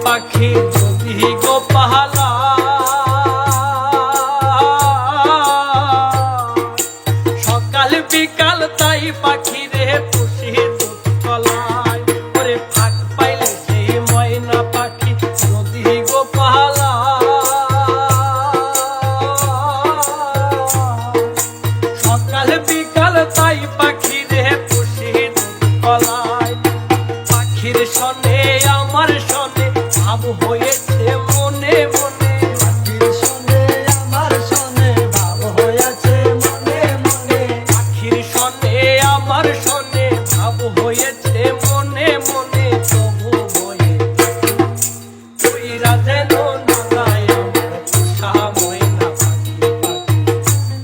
পাখি যদি গো পাহালা সকাল বিকাল তাই পাখি রে পুষি দুধ কলায় ওরে ফাঁক পাইলে সেই ময়না পাখি যদি গো পাহালা সকাল বিকাল তাই পাখি রে পুষি দুধ কলায় পাখির সনে আমার সনে ভাব হয়েছে মনে মনে পাখির সনে আমার সনে ভাব হয়েছে মনে মনে পাখির সনে আমার সনে ভাব হয়েছে মনে মনে তবু হয়ে কইরা যেন না যায় আমার পোষা ময়না পাখি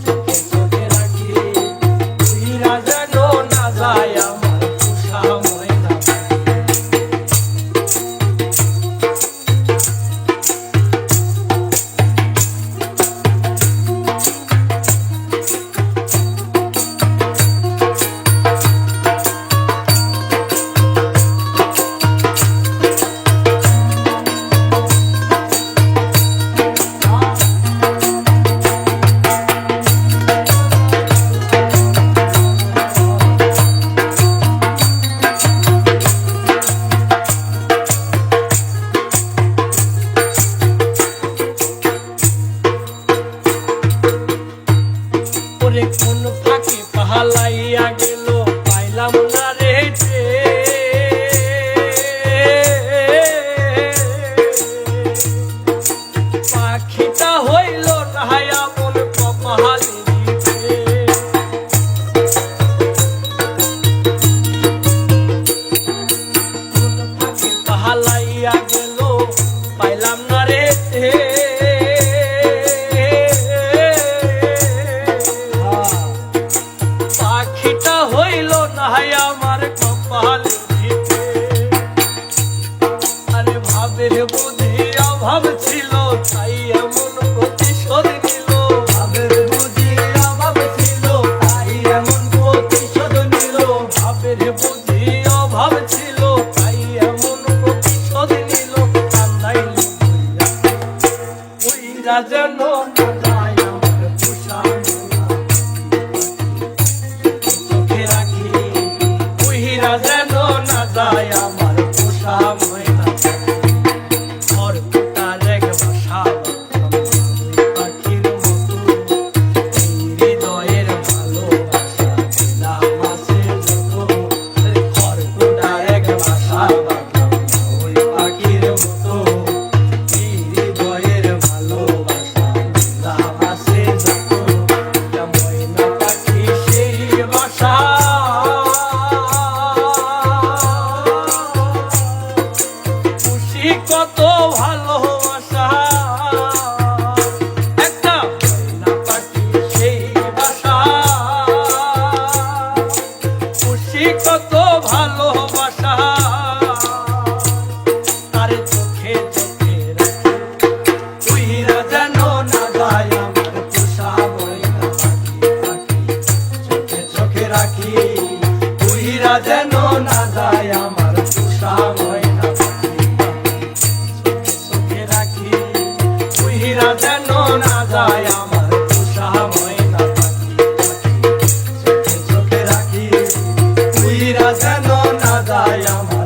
চোখে চোখে রাখি কইরা যেন না যায় আমার পোষা ময়না কোন ফাঁকে পাহালাইয়া গেল পাইলাম না রে পাখিটা হইল না মন কপালে কোন ফাঁকে পাহালাইয়া গেল পাইলাম না রে পাখিটা হইল না আমার কপালে ভিতে আরে ভাবের বুদ্ধি অভাব ছিল তাই এমন প্রতিশোধ নিল ভাবের বুঝি অভাব ছিল তাই এমন প্রতিশোধ নিল ভাবের বুদ্ধি অভাব ছিল তাই এমন প্রতিশোধ নিল কান্দাইল কইরা যেন না যায় আমার পোষা চোখে রাখি কইরা যেন না যায় আমার পোষা ময়না খড়কুটার এক বাসা পাখির মতো হৃদয়ের ভালোবাসা দিলাম আছে যত খড়কুটার এক বাসা ওই পাখির মতো হৃদয়ের ভালোবাসা দিলাম আছে যত ময়না পাখি সেই বাসা কত ভালোবাসা একটা ময়না পাখি সেই বাসা খুশি কত ভালোবাসা তার চোখে চোখে কইরা যেন না যায় আমার পোষা ময়না পাখি চোখে চোখে রাখি কইরা যেন না যায় আমার পোষা ময়না কইরা যেন না যায় আমার পোষা ময়না পাখি চোখে চোখে রাখি কইরা যেন না যায় আমার